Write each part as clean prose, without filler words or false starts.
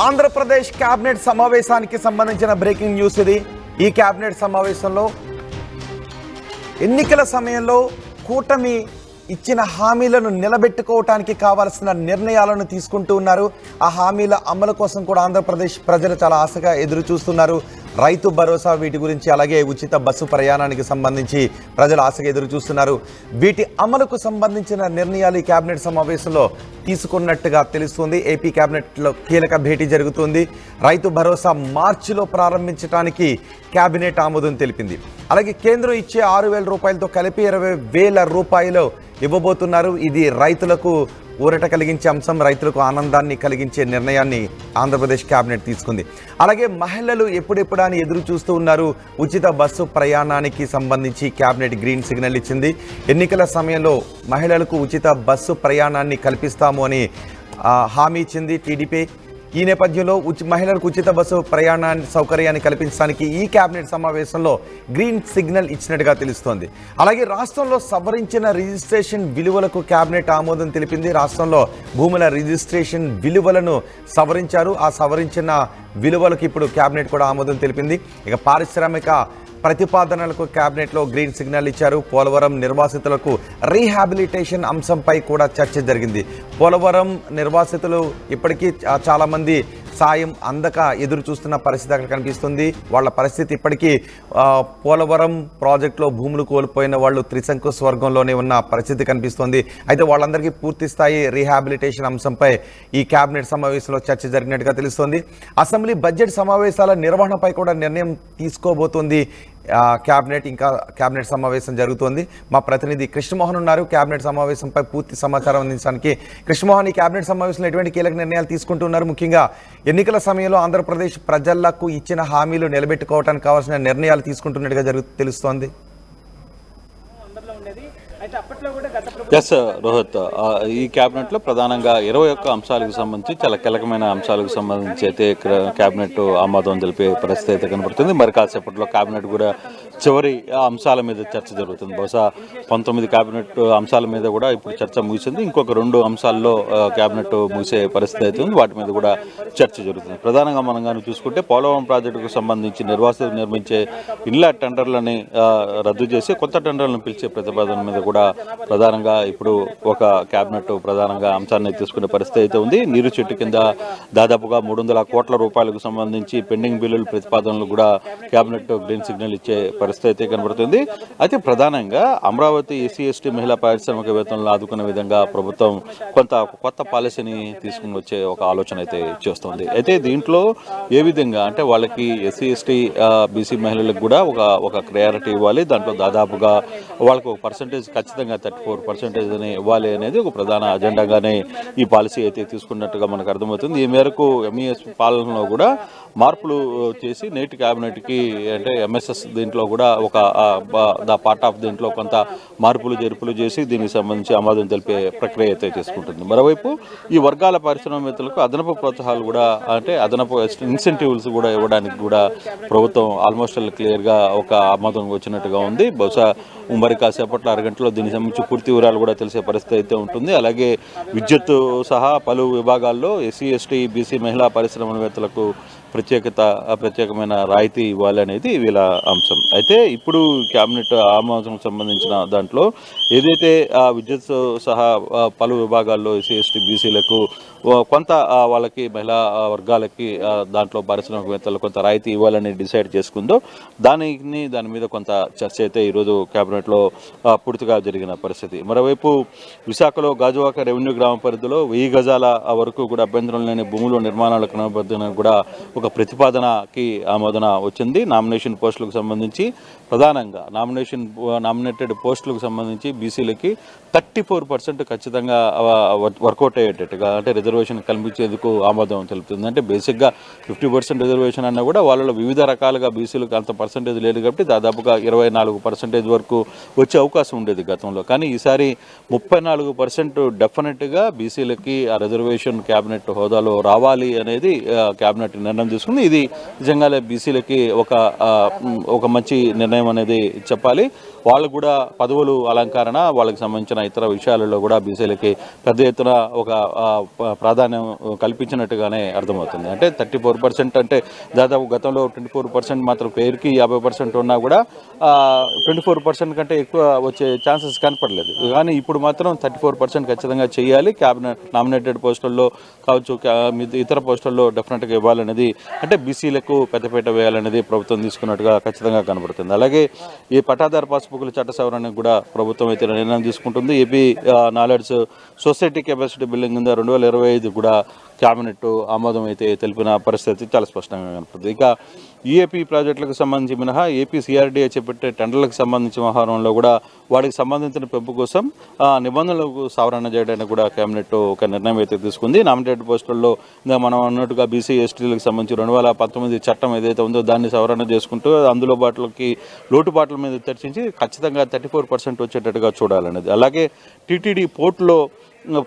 Andhra Pradesh cabinet సమావేశానికి సంబంధించిన breaking news ఇది. ఈ కేబినెట్ సమావేశంలో ఎన్నికల సమయంలో కూటమి ఇచ్చిన హామీలను నిలబెట్టుకోవటానికి కావాల్సిన నిర్ణయాలను తీసుకుంటూ ఉన్నారు. ఆ హామీల అమలు కోసం కూడా ఆంధ్రప్రదేశ్ ప్రజలు చాలా ఆశగా ఎదురు చూస్తున్నారు. రైతు భరోసా వీటి గురించి, అలాగే ఉచిత బస్సు ప్రయాణానికి సంబంధించి ప్రజలు ఆశగా ఎదురు చూస్తున్నారు. వీటి అమలుకు సంబంధించిన నిర్ణయాలు ఈ కేబినెట్ సమావేశంలో తీసుకున్నట్టుగా తెలుస్తుంది. ఏపీ కేబినెట్లో కీలక భేటీ జరుగుతుంది. రైతు భరోసా మార్చిలో ప్రారంభించడానికి కేబినెట్ ఆమోదం తెలిపింది. అలాగే కేంద్రం ఇచ్చే 6,000 రూపాయలతో కలిపి 20,000 రూపాయలు ఇవ్వబోతున్నారు. ఇది రైతులకు ఊరట కలిగించే అంశం, రైతులకు ఆనందాన్ని కలిగించే నిర్ణయాన్ని ఆంధ్రప్రదేశ్ కేబినెట్ తీసుకుంది. అలాగే మహిళలు ఎప్పుడెప్పుడని ఎదురు చూస్తూ ఉన్నారు. ఉచిత బస్సు ప్రయాణానికి సంబంధించి కేబినెట్ గ్రీన్ సిగ్నల్ ఇచ్చింది. ఎన్నికల సమయంలో మహిళలకు ఉచిత బస్సు ప్రయాణాన్ని కల్పిస్తాము అని హామీ ఇచ్చింది టీడీపీ. ఈ నేపథ్యంలో మహిళలకు ఉచిత బస్సు ప్రయాణాన్ని సౌకర్యాన్ని కల్పించడానికి ఈ కేబినెట్ సమావేశంలో గ్రీన్ సిగ్నల్ ఇచ్చినట్టుగా తెలుస్తోంది. అలాగే రాష్ట్రంలో సవరించిన రిజిస్ట్రేషన్ విలువలకు కేబినెట్ ఆమోదం తెలిపింది. రాష్ట్రంలో భూముల రిజిస్ట్రేషన్ విలువలను సవరించారు. ఆ సవరించిన విలువలకు ఇప్పుడు కేబినెట్ కూడా ఆమోదం తెలిపింది. ఇక పారిశ్రామిక ప్రతిపాదనలకు కేబినెట్లో గ్రీన్ సిగ్నల్ ఇచ్చారు. పోలవరం నిర్వాసితులకు రీహాబిలిటేషన్ అంశంపై కూడా చర్చ జరిగింది. పోలవరం నిర్వాసితులు ఇప్పటికీ చాలామంది సాయం అందక ఎదురు చూస్తున్న పరిస్థితి అక్కడ కనిపిస్తుంది. వాళ్ళ పరిస్థితి ఇప్పటికీ పోలవరం ప్రాజెక్టులో భూములు కోల్పోయిన వాళ్ళు త్రిశంకు స్వర్గంలోనే ఉన్న పరిస్థితి కనిపిస్తుంది. అయితే వాళ్ళందరికీ పూర్తి స్థాయి రీహాబిలిటేషన్ అంశంపై ఈ కేబినెట్ సమావేశంలో చర్చ జరిగినట్టుగా తెలుస్తోంది. అసెంబ్లీ బడ్జెట్ సమావేశాల నిర్వహణపై కూడా నిర్ణయం తీసుకోబోతోంది కేబినెట్. ఇంకా కేబినెట్ సమావేశం జరుగుతోంది. మా ప్రతినిధి కృష్ణమోహన్ ఉన్నారు కేబినెట్ సమావేశంపై పూర్తి సమాచారం అందించడానికి. కృష్ణమోహన్, ఈ కేబినెట్ సమావేశంలో ఎటువంటి కీలక నిర్ణయాలు తీసుకుంటున్నారు? ముఖ్యంగా ఎన్నికల సమయంలో ఆంధ్రప్రదేశ్ ప్రజలకు ఇచ్చిన హామీలు నిలబెట్టుకోవడానికి కావాల్సిన నిర్ణయాలు తీసుకుంటున్నట్టుగా తెలుస్తోంది. ఎస్ రోహిత్, ఈ క్యాబినెట్లో ప్రధానంగా 21 అంశాలకు సంబంధించి చాలా కీలకమైన అంశాలకు సంబంధించి అయితే క్యాబినెట్ ఆమోదం తెలిపే పరిస్థితి అయితే కనబడుతుంది. మరి కాసేపట్లో క్యాబినెట్ కూడా చివరి అంశాల మీద చర్చ జరుగుతుంది. బహుశా 19 క్యాబినెట్ అంశాల మీద కూడా ఇప్పుడు చర్చ ముగిసింది. ఇంకొక 2 అంశాల్లో క్యాబినెట్ ముగిసే పరిస్థితి అయితే ఉంది. వాటి మీద కూడా చర్చ జరుగుతుంది. ప్రధానంగా మనం కానీ చూసుకుంటే పోలవరం ప్రాజెక్టుకు సంబంధించి నిర్వాసితులు నిర్మించే ఇళ్ల టెండర్లని రద్దు చేసి కొత్త టెండర్లను పిలిచే ప్రతిపాదన మీద కూడా ప్రధానంగా ఇప్పుడు ఒక క్యాబినెట్ ప్రధానంగా అంశాన్ని తీసుకునే పరిస్థితి అయితే ఉంది. నీరు చెట్టు కింద దాదాపుగా 300 కోట్ల రూపాయలకు సంబంధించి పెండింగ్ బిల్లుల ప్రతిపాదనలు కూడా క్యాబినెట్ గ్రీన్ సిగ్నల్ ఇచ్చే పరిస్థితి అయితే కనబడుతుంది. అయితే ప్రధానంగా అమరావతి ఎస్సీ/ఎస్టీ మహిళా పారిశ్రామికవేత్తలను ఆదుకునే విధంగా ప్రభుత్వం కొత్త పాలసీని తీసుకుని వచ్చే ఒక ఆలోచన అయితే చేస్తుంది. అయితే దీంట్లో ఏ విధంగా అంటే వాళ్ళకి ఎస్సీ/ఎస్టీ బీసీ మహిళలకు కూడా ఒక ప్రయారిటీ ఇవ్వాలి. దాంట్లో దాదాపుగా వాళ్ళకు ఒక పర్సంటేజ్ ఖచ్చితంగా 34% ఇవ్వాలి అనేది ఒక ప్రధాన అజెండాగానే ఈ పాలసీ అయితే తీసుకున్నట్టుగా మనకు అర్థమవుతుంది. ఈ మేరకు ఎంఈఎస్ పాలనలో కూడా మార్పులు చేసి నేటి క్యాబినెట్కి అంటే ఎంఎస్ఎస్ దీంట్లో కూడా ఒక పార్ట్ ఆఫ్ దీంట్లో కొంత మార్పులు జరుపులు చేసి దీనికి సంబంధించి ఆమోదం తెలిపే ప్రక్రియ అయితే చేసుకుంటుంది. మరోవైపు ఈ వర్గాల పారిశ్రామికవేత్తలకు అదనపు ప్రోత్సాహాలు కూడా అంటే అదనపు ఇన్సెంటివ్స్ కూడా ఇవ్వడానికి కూడా ప్రభుత్వం ఆల్మోస్ట్ క్లియర్గా ఒక ఆమోదం వచ్చినట్టుగా ఉంది. బహుశా మరి కాసేపట్లో అరగంటలో దీనికి సంబంధించి పూర్తి వివరాలు కూడా తెలిసే పరిస్థితి అయితే ఉంటుంది. అలాగే విద్యుత్ సహా పలు విభాగాల్లో ఎస్సీ/ఎస్టీ బీసీ మహిళా పరిశ్రమవేత్తలకు ప్రత్యేకమైన రాయితీ ఇవ్వాలి అనేది వీళ్ళ అంశం. అయితే ఇప్పుడు కేబినెట్ ఆమోదం సంబంధించిన దాంట్లో ఏదైతే విద్యుత్ సహా పలు విభాగాల్లో ఎస్సీ/ఎస్టీ బీసీలకు కొంత వాళ్ళకి మహిళా వర్గాలకి దాంట్లో పారిశ్రామికవేత్తలు కొంత రాయితీ ఇవ్వాలని డిసైడ్ చేసుకుందో దాని మీద కొంత చర్చ అయితే ఈరోజు కేబినెట్లో పూర్తిగా జరిగిన పరిస్థితి. మరోవైపు విశాఖలో గాజువాక రెవెన్యూ గ్రామ పరిధిలో 1000 గజాల వరకు కూడా అభ్యంతరం లేని భూముల నిర్మాణాల క్రమబద్ధన కూడా ఒక ప్రతిపాదనకి ఆమోదన వచ్చింది. నామినేషన్ పోస్టులకు సంబంధించి ప్రధానంగా నామినేటెడ్ పోస్టులకు సంబంధించి బీసీలకి 34% ఖచ్చితంగా వర్కౌట్ అయ్యేటట్టుగా అంటే రిజర్వేషన్ కల్పించేందుకు ఆమోదం తెలుపుతుంది. అంటే బేసిక్గా 50% రిజర్వేషన్ అన్నా కూడా వాళ్ళలో వివిధ రకాలుగా బీసీలకు అంత పర్సంటేజ్ లేదు కాబట్టి దాదాపుగా 24% వరకు వచ్చే అవకాశం ఉండేది గతంలో. కానీ ఈసారి 34% డెఫినెట్గా బీసీలకి ఆ రిజర్వేషన్ క్యాబినెట్ హోదాలో రావాలి అనేది క్యాబినెట్ నిర్ణయం తీసుకుంది. ఇది నిజంగానే బీసీలకి ఒక మంచి నిర్ణయం అనేది చెప్పాలి. వాళ్ళు కూడా పదవులు అలంకరణ వాళ్ళకి సంబంధించిన ఇతర విషయాలలో కూడా బీసీలకి పెద్ద ఎత్తున ఒక ప్రాధాన్యం కల్పించినట్టుగానే అర్థమవుతుంది. అంటే 34% అంటే దాదాపు గతంలో 24% మాత్రం పేరుకి 50% ఉన్నా కూడా 24% కంటే ఎక్కువ వచ్చే ఛాన్సెస్ కనపడలేదు. కానీ ఇప్పుడు మాత్రం 34% ఖచ్చితంగా చేయాలి. క్యాబినెట్ నామినేటెడ్ పోస్టుల్లో కావచ్చు, ఇతర పోస్టుల్లో డెఫినెట్గా ఇవ్వాలనేది, అంటే బీసీలకు పెద్దపీట వేయాలనేది ప్రభుత్వం తీసుకున్నట్టుగా ఖచ్చితంగా కనబడుతుంది. అలాగే ఈ పట్టాదారు పాస్బుక్ల చట్ట సవరణకు కూడా ప్రభుత్వం అయితే నిర్ణయం తీసుకుంటుంది. AP knowledge society capacity building కింద 2025 కూడా క్యాబినెట్ ఆమోదం అయితే తెలిపిన పరిస్థితి చాలా స్పష్టంగా కనపడుతుంది. ఇక ఈఏపీ ప్రాజెక్టులకు సంబంధించి మినహా ఏపీ సిఆర్డీఏ చేపట్టే టెండర్లకు సంబంధించిన వ్యవహారంలో కూడా వాటికి సంబంధించిన పెంపు కోసం నిబంధనలకు సవరణ చేయడానికి కూడా కేబినెట్ ఒక నిర్ణయం అయితే తీసుకుంది. నామినేటెడ్ పోస్టుల్లో మనం అన్నట్టుగా బీసీ ఎస్టీలకు సంబంధించి 2019 చట్టం ఏదైతే ఉందో దాన్ని సవరణ చేసుకుంటూ అందులో లోటుపాట్ల మీద చర్చించి ఖచ్చితంగా 34% వచ్చేటట్టుగా చూడాలనేది. అలాగే టీటీడీ పోర్టులో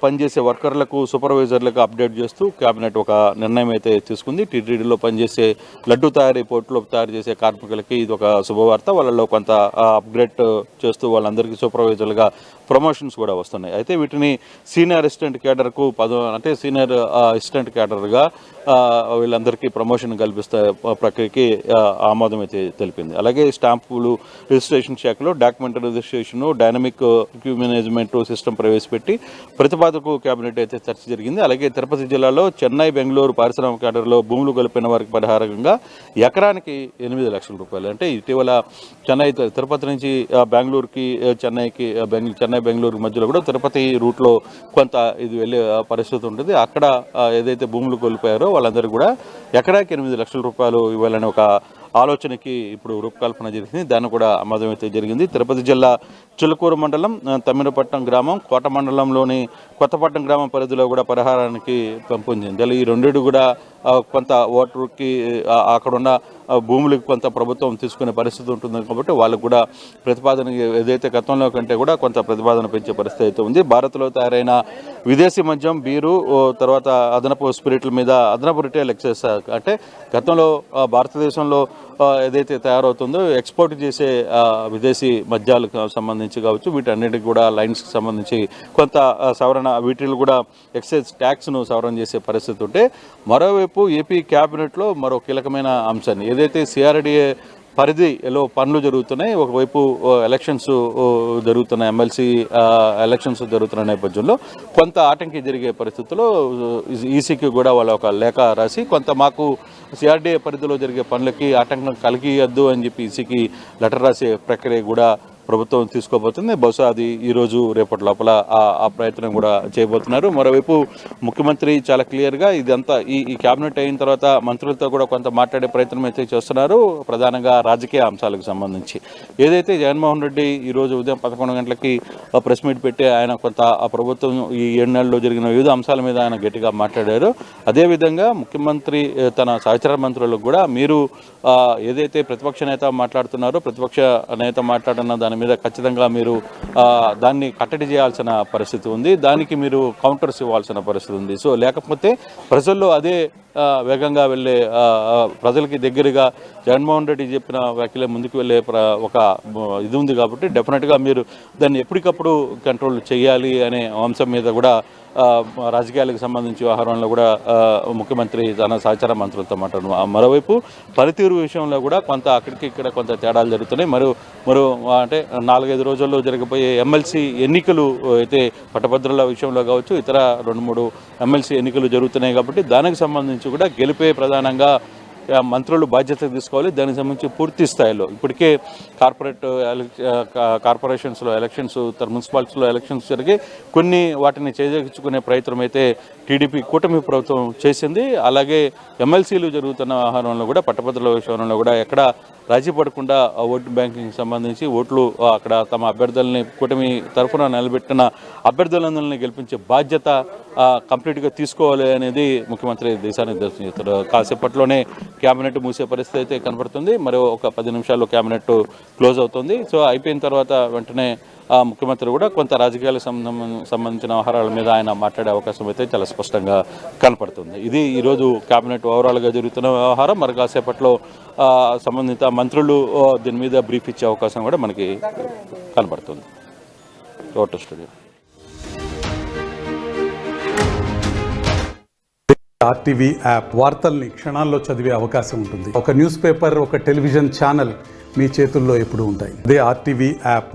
పనిచేసే వర్కర్లకు, సూపర్వైజర్లకు అప్డేట్ చేస్తూ కేబినెట్ ఒక నిర్ణయం అయితే తీసుకుంది. టీటీడీలో పనిచేసే లడ్డు తయారీ పోర్టులో తయారు చేసే కార్మికులకి ఇది ఒక శుభవార్త. వాళ్ళలో కొంత అప్గ్రేడ్ చేస్తూ వాళ్ళందరికీ సూపర్వైజర్లుగా ప్రమోషన్స్ కూడా వస్తున్నాయి. అయితే వీటిని సీనియర్ అసిస్టెంట్ క్యాడర్కు అంటే సీనియర్ అసిస్టెంట్ క్యాడర్గా వీళ్ళందరికీ ప్రమోషన్ కల్పిస్తే ప్రక్రియకి ఆమోదం అయితే తెలిపింది. అలాగే స్టాంపులు రిజిస్ట్రేషన్ శాఖలో document registration, dynamic queue management system ప్రవేశపెట్టి ప్రతిపాదనకు కేబినెట్ అయితే చర్చ జరిగింది. అలాగే తిరుపతి జిల్లాలో చెన్నై, బెంగళూరు పారిశ్రామిక క్యాడర్లో భూములు కలిపిన వారికి పరిహారంగా ఎకరానికి 8 లక్షల రూపాయలు. అంటే ఇటీవల తిరుపతి నుంచి బెంగళూరుకి, చెన్నై బెంగళూరు మధ్యలో కూడా తిరుపతి రూట్లో కొంత ఇది వెళ్ళే పరిస్థితి ఉంటుంది. అక్కడ ఏదైతే భూములు కోల్పోయారో వాళ్ళందరికీ కూడా ఎకరాకి 8 లక్షల రూపాయలు ఇవ్వాలని ఒక ఆలోచనకి ఇప్పుడు రూపకల్పన జరిగింది. దాన్ని కూడా ఆమోదం అయితే జరిగింది. తిరుపతి జిల్లా చిలుకూరు మండలం, తమ్మినపట్నం గ్రామం, కోట మండలంలోని కొత్తపట్నం గ్రామం పరిధిలో కూడా పరిహారానికి పెంపొందింది. ఈ రెండింటి కూడా కొంత ఓటర్కి అక్కడున్న భూములకు కొంత ప్రభుత్వం తీసుకునే పరిస్థితి ఉంటుంది కాబట్టి వాళ్ళకు కూడా ప్రతిపాదన ఏదైతే గతంలో కంటే కూడా కొంత ప్రతిపాదన పెంచే పరిస్థితి అయితే ఉంది. భారత్లో తయారైన విదేశీ మద్యం, బీరు, తర్వాత అదనపు స్పిరిట్ల మీద అదనపు రిటైల్ ఎక్సైజ్, అంటే గతంలో భారతదేశంలో ఏదైతే తయారవుతుందో ఎక్స్పోర్ట్ చేసే విదేశీ మద్యాలకు సంబంధించి కావచ్చు, వీటన్నిటికి కూడా లైన్స్కి సంబంధించి కొంత సవరణ, వీటిలో కూడా ఎక్సైజ్ ట్యాక్స్ను సవరణ చేసే పరిస్థితి ఉంటే, మరోవైపు ఏపీ క్యాబినెట్లో మరో కీలకమైన అంశాన్ని ఏదైతే సిఆర్డీఏ పరిధిలో పనులు జరుగుతున్నాయి, ఒకవైపు ఎలక్షన్స్ జరుగుతున్న ఎమ్మెల్సీ ఎలక్షన్స్ జరుగుతున్న నేపథ్యంలో కొంత ఆటంకి జరిగే పరిస్థితుల్లో ఈసీకి కూడా వాళ్ళ ఒక లేఖ రాసి కొంత మాకు సిఆర్డీఏ పరిధిలో జరిగే పనులకి ఆటంకం కలిగియద్దు అని చెప్పి ఈసీకి లెటర్ రాసే ప్రక్రియ కూడా ప్రభుత్వం తీసుకోబోతుంది. బహుశా అది ఈరోజు రేపటి లోపల ఆ ప్రయత్నం కూడా చేయబోతున్నారు. మరోవైపు ముఖ్యమంత్రి చాలా క్లియర్గా ఇదంతా ఈ క్యాబినెట్ అయిన తర్వాత మంత్రులతో కూడా కొంత మాట్లాడే ప్రయత్నం అయితే చేస్తున్నారు. ప్రధానంగా రాజకీయ అంశాలకు సంబంధించి ఏదైతే జగన్మోహన్ రెడ్డి ఈరోజు ఉదయం 11 గంటలకి ప్రెస్ మీట్ పెట్టి ఆయన కొంత ఆ ప్రభుత్వం ఈ 7 నెలల్లో జరిగిన వివిధ అంశాల మీద ఆయన గట్టిగా మాట్లాడారు. అదేవిధంగా ముఖ్యమంత్రి తన సహచర మంత్రులకు కూడా మీరు ఏదైతే ప్రతిపక్ష నేత మాట్లాడుతున్నారో, ప్రతిపక్ష నేత మాట్లాడిన దాని మీద ఖచ్చితంగా మీరు దాన్ని కట్టడి చేయాల్సిన పరిస్థితి ఉంది, దానికి మీరు కౌంటర్స్ ఇవ్వాల్సిన పరిస్థితి ఉంది. సో లేకపోతే ప్రజల్లో అదే వేగంగా వెళ్ళే, ప్రజలకి దగ్గరగా జగన్మోహన్ రెడ్డి చెప్పిన వ్యాఖ్యలే ముందుకు వెళ్ళే ఒక ఇది ఉంది కాబట్టి డెఫినెట్గా మీరు దాన్ని ఎప్పటికప్పుడు కంట్రోల్ చేయాలి అనే అంశం మీద కూడా రాజకీయాలకు సంబంధించి వ్యవహారంలో కూడా ముఖ్యమంత్రి తన సహచార మంత్రులతో మాట్లాడు. మరోవైపు పనితీరు విషయంలో కూడా కొంత అక్కడికి ఇక్కడ కొంత తేడాలు జరుగుతున్నాయి. మరో అంటే 4-5 రోజుల్లో జరగబోయే ఎమ్మెల్సీ ఎన్నికలు అయితే పట్టభద్రుల విషయంలో కావచ్చు, ఇతర 2-3 ఎమ్మెల్సీ ఎన్నికలు జరుగుతున్నాయి కాబట్టి దానికి సంబంధించి కూడా గెలిపే ప్రధానంగా మంత్రులు బాధ్యత తీసుకోవాలి. దానికి సంబంధించి పూర్తి స్థాయిలో ఇప్పటికే కార్పొరేషన్స్లో ఎలక్షన్స్, మున్సిపాలిటీస్లో ఎలక్షన్స్ జరిగి కొన్ని వాటిని చేజెక్కించుకునే ప్రయత్నం అయితే టీడీపీ కూటమి ప్రభుత్వం చేసింది. అలాగే ఎమ్మెల్సీలు జరుగుతున్న వ్యవహారంలో కూడా, పట్టభద్రుల విషయంలో కూడా ఎక్కడ రాజీ పడకుండా ఓటు బ్యాంకింగ్ సంబంధించి ఓట్లు అక్కడ తమ అభ్యర్థులని కూటమి తరఫున నిలబెట్టిన అభ్యర్థులందరినీ గెలిపించే బాధ్యత కంప్లీట్గా తీసుకోవాలి అనేది ముఖ్యమంత్రి దిశానిర్దేశం చేస్తారు. కాసేపట్లోనే క్యాబినెట్ మూసే పరిస్థితి అయితే కనబడుతుంది. మరో ఒక 10 నిమిషాల్లో క్యాబినెట్ క్లోజ్ అవుతుంది. సో అయిపోయిన తర్వాత వెంటనే ముఖ్యమంత్రి కూడా కొంత రాజకీయాలకు సంబంధించిన వ్యవహారాల మీద ఆయన మాట్లాడే అవకాశం అయితే చాలా స్పష్టంగా కనపడుతుంది. ఇది ఈరోజు క్యాబినెట్ ఓవరాల్గా జరుగుతున్న వ్యవహారం. మరి కాసేపట్లో సంబంధిత మంత్రులు దీని మీద బ్రీఫ్ ఇచ్చే అవకాశం కూడా మనకి కనపడుతుంది. Voter studio. ఆర్టీవీ యాప్ వార్తల్ని క్షణాల్లో చదివే అవకాశం ఉంటుంది. ఒక న్యూస్ పేపర్, ఒక టెలివిజన్ ఛానల్ మీ చేతుల్లో ఎప్పుడూ ఉంటాయి. అదే ఆర్టీవీ యాప్.